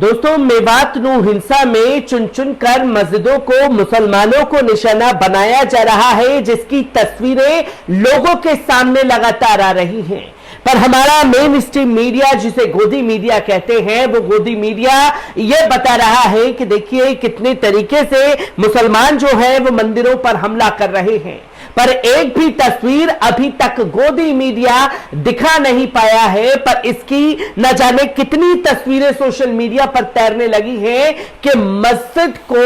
दोस्तों, मेवात नू हिंसा में चुन चुन कर मस्जिदों को मुसलमानों को निशाना बनाया जा रहा है, जिसकी तस्वीरें लोगों के सामने लगातार आ रही हैं। पर हमारा मेन स्ट्रीम मीडिया, जिसे गोदी मीडिया कहते हैं, वो गोदी मीडिया ये बता रहा है कि देखिए कितने तरीके से मुसलमान जो है वो मंदिरों पर हमला कर रहे हैं। पर एक भी तस्वीर अभी तक गोदी मीडिया दिखा नहीं पाया है। पर इसकी न जाने कितनी तस्वीरें सोशल मीडिया पर तैरने लगी हैं कि मस्जिद को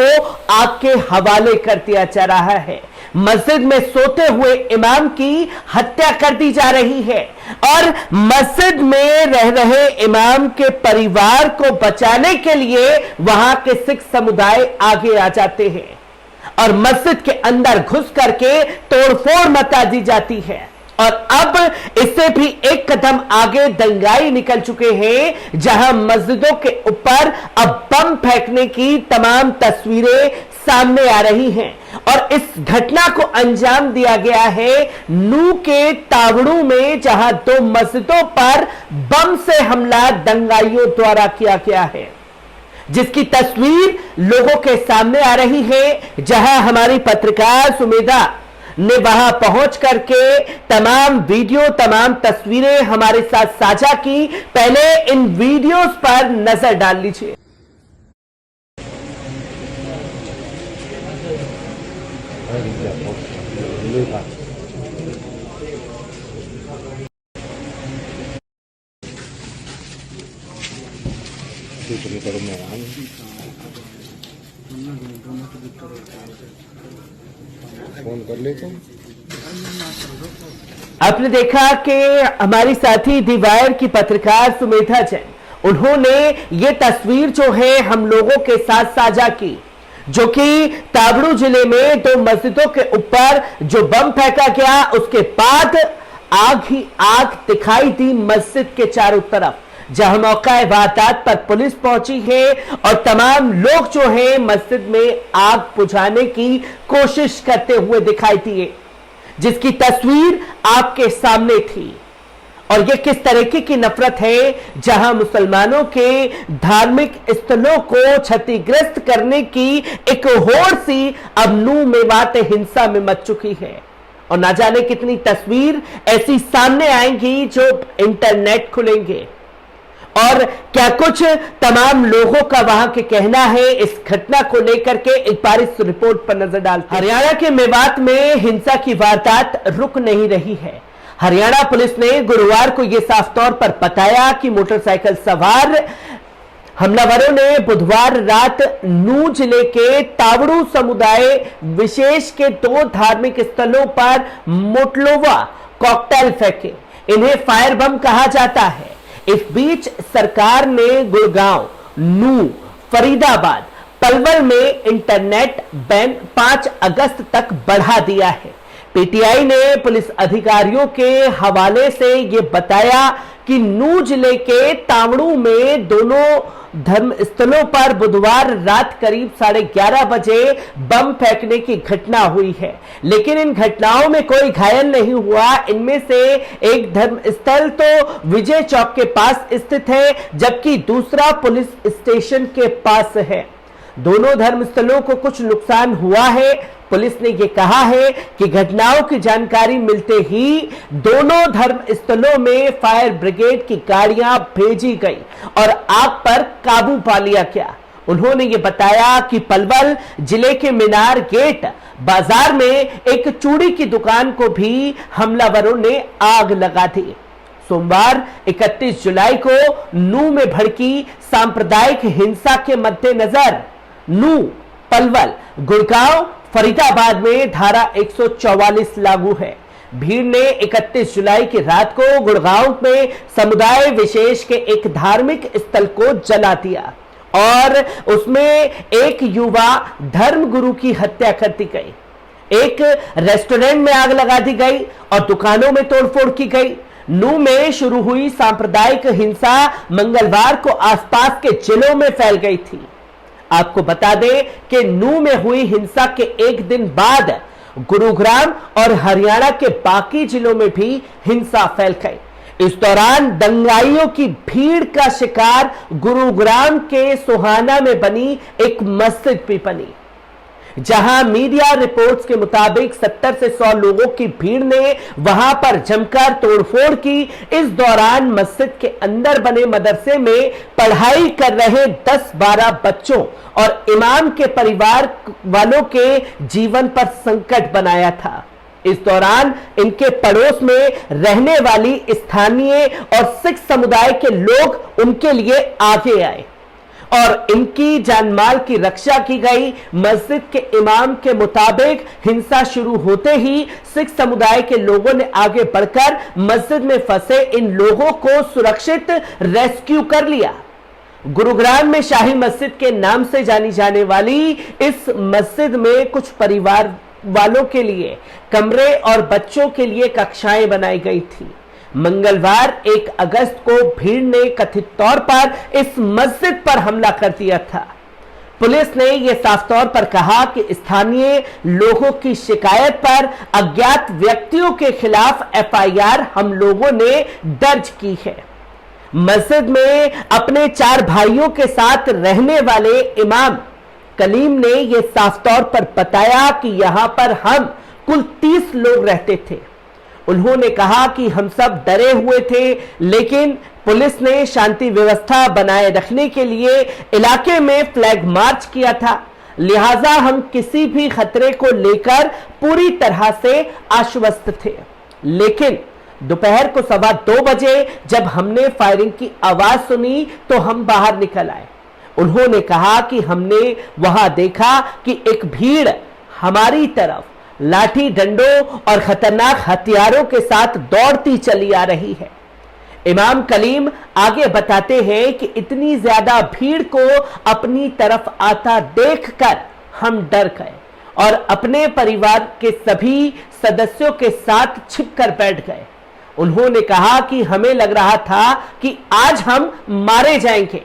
आग के हवाले कर दिया जा रहा है। मस्जिद में सोते हुए इमाम की हत्या कर दी जा रही है और मस्जिद में रह रहे इमाम के परिवार को बचाने के लिए वहां के सिख समुदाय आगे आ जाते हैं और मस्जिद के अंदर घुस करके तोड़फोड़ मचा दी जाती है। और अब इससे भी एक कदम आगे दंगाई निकल चुके हैं, जहां मस्जिदों के ऊपर अब बम फेंकने की तमाम तस्वीरें सामने आ रही हैं। और इस घटना को अंजाम दिया गया है नू के तावड़ू में, जहां 2 मस्जिदों पर बम से हमला दंगाइयों द्वारा किया गया है, जिसकी तस्वीर लोगों के सामने आ रही है। जहां हमारी पत्रकार सुमेधा ने वहां पहुंच करके तमाम वीडियो, तमाम तस्वीरें हमारे साथ साझा की। पहले इन वीडियोस पर नजर डाल लीजिए। फोन कर ले तुम। आपने देखा कि हमारी साथी दीवार की पत्रकार सुमेधा जैन, उन्होंने ये तस्वीर जो है हम लोगों के साथ साझा की, जो कि तावड़ू जिले में 2 मस्जिदों के ऊपर जो बम फेंका गया, उसके बाद आग ही आग दिखाई दी मस्जिद के चारों तरफ। जहां मौका वारदात पर पुलिस पहुंची है और तमाम लोग जो है मस्जिद में आग बुझाने की कोशिश करते हुए दिखाई दिए, जिसकी तस्वीर आपके सामने थी। और यह किस तरीके की नफरत है, जहां मुसलमानों के धार्मिक स्थलों को क्षतिग्रस्त करने की एक होड़ सी अब नू मेवात हिंसा में मच चुकी है। और ना जाने कितनी तस्वीर ऐसी सामने आएंगी जो इंटरनेट खुलेंगे और क्या कुछ तमाम लोगों का वहां के कहना है इस घटना को लेकर के। एक बार इस रिपोर्ट पर नजर डालते हैं। हरियाणा के मेवात में हिंसा की वारदात रुक नहीं रही है। हरियाणा पुलिस ने गुरुवार को यह साफ तौर पर बताया कि मोटरसाइकिल सवार हमलावरों ने बुधवार रात नू जिले के तावड़ू समुदाय विशेष के 2 धार्मिक स्थलों पर मोटलोवा कॉकटेल फेंके। इन्हें फायर बम कहा जाता है। इस बीच सरकार ने गुड़गांव, नू, फरीदाबाद, पलवल में इंटरनेट बैन 5 अगस्त तक बढ़ा दिया है। पीटीआई ने पुलिस अधिकारियों के हवाले से यह बताया कि नू जिले के तावड़ू में दोनों धर्म स्थलों पर बुधवार रात करीब 11:30 बजे बम फेंकने की घटना हुई है, लेकिन इन घटनाओं में कोई घायल नहीं हुआ। इनमें से एक धर्म स्थल तो विजय चौक के पास स्थित है, जबकि दूसरा पुलिस स्टेशन के पास है। दोनों धर्म स्थलों को कुछ नुकसान हुआ है। पुलिस ने यह कहा है कि घटनाओं की जानकारी मिलते ही दोनों धर्म स्थलों में फायर ब्रिगेड की गाड़ियां भेजी गई और आग पर काबू पा लिया गया। उन्होंने यह बताया कि पलवल जिले के मीनार गेट बाजार में एक चूड़ी की दुकान को भी हमलावरों ने आग लगा दी। सोमवार 31 जुलाई को नू में भड़की सांप्रदायिक हिंसा के मद्देनजर नू, पलवल, गुड़गांव, फरीदाबाद में धारा 144 लागू है। भीड़ ने 31 जुलाई की रात को गुड़गांव में समुदाय विशेष के एक धार्मिक स्थल को जला दिया और उसमें एक युवा धर्मगुरु की हत्या कर दी गई। एक रेस्टोरेंट में आग लगा दी गई और दुकानों में तोड़फोड़ की गई। नू में शुरू हुई सांप्रदायिक हिंसा मंगलवार को आसपास के जिलों में फैल गई थी। आपको बता दें कि नू में हुई हिंसा के एक दिन बाद गुरुग्राम और हरियाणा के बाकी जिलों में भी हिंसा फैल गई। इस दौरान दंगाइयों की भीड़ का शिकार गुरुग्राम के सोहाना में बनी एक मस्जिद भी बनी, जहां मीडिया रिपोर्ट्स के मुताबिक 70 से 100 लोगों की भीड़ ने वहां पर जमकर तोड़फोड़ की। इस दौरान मस्जिद के अंदर बने मदरसे में पढ़ाई कर रहे 10-12 बच्चों और इमाम के परिवार वालों के जीवन पर संकट बनाया था। इस दौरान इनके पड़ोस में रहने वाली स्थानीय और सिख समुदाय के लोग उनके लिए आगे आए और इनकी जानमाल की रक्षा की गई। मस्जिद के इमाम के मुताबिक हिंसा शुरू होते ही सिख समुदाय के लोगों ने आगे बढ़कर मस्जिद में फंसे इन लोगों को सुरक्षित रेस्क्यू कर लिया। गुरुग्राम में शाही मस्जिद के नाम से जानी जाने वाली इस मस्जिद में कुछ परिवार वालों के लिए कमरे और बच्चों के लिए कक्षाएं बनाई गई थी। मंगलवार 1 अगस्त को भीड़ ने कथित तौर पर इस मस्जिद पर हमला कर दिया था। पुलिस ने यह साफ तौर पर कहा कि स्थानीय लोगों की शिकायत पर अज्ञात व्यक्तियों के खिलाफ एफआईआर हम लोगों ने दर्ज की है। मस्जिद में अपने 4 भाइयों के साथ रहने वाले इमाम कलीम ने यह साफ तौर पर बताया कि यहां पर हम कुल 30 लोग रहते थे। उन्होंने कहा कि हम सब डरे हुए थे, लेकिन पुलिस ने शांति व्यवस्था बनाए रखने के लिए इलाके में फ्लैग मार्च किया था, लिहाजा हम किसी भी खतरे को लेकर पूरी तरह से आश्वस्त थे। लेकिन दोपहर को 2:15 बजे जब हमने फायरिंग की आवाज सुनी तो हम बाहर निकल आए। उन्होंने कहा कि हमने वहां देखा कि एक भीड़ हमारी तरफ लाठी डंडों और खतरनाक हथियारों के साथ दौड़ती चली आ रही है। इमाम कलीम आगे बताते हैं कि इतनी ज्यादा भीड़ को अपनी तरफ आता देखकर हम डर गए और अपने परिवार के सभी सदस्यों के साथ छिपकर बैठ गए। उन्होंने कहा कि हमें लग रहा था कि आज हम मारे जाएंगे,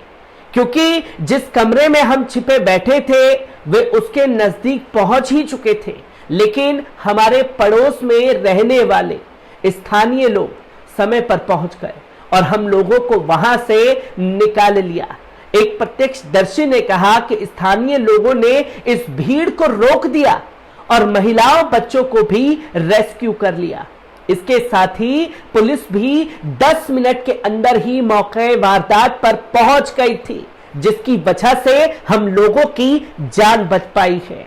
क्योंकि जिस कमरे में हम छिपे बैठे थे वे उसके नजदीक पहुंच ही चुके थे, लेकिन हमारे पड़ोस में रहने वाले स्थानीय लोग समय पर पहुंच गए और हम लोगों को वहां से निकाल लिया। एक प्रत्यक्षदर्शी ने कहा कि स्थानीय लोगों ने इस भीड़ को रोक दिया और महिलाओं बच्चों को भी रेस्क्यू कर लिया। इसके साथ ही पुलिस भी 10 मिनट के अंदर ही मौके वारदात पर पहुंच गई थी, जिसकी वजह से हम लोगों की जान बच पाई है।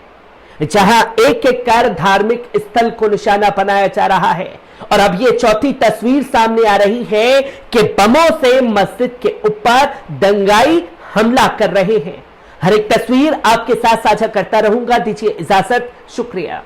जहां एक-एक कर धार्मिक स्थल को निशाना बनाया जा रहा है और अब ये चौथी तस्वीर सामने आ रही है कि बमों से मस्जिद के ऊपर दंगाई हमला कर रहे हैं। हर एक तस्वीर आपके साथ साझा करता रहूंगा। दीजिए इजाजत, शुक्रिया।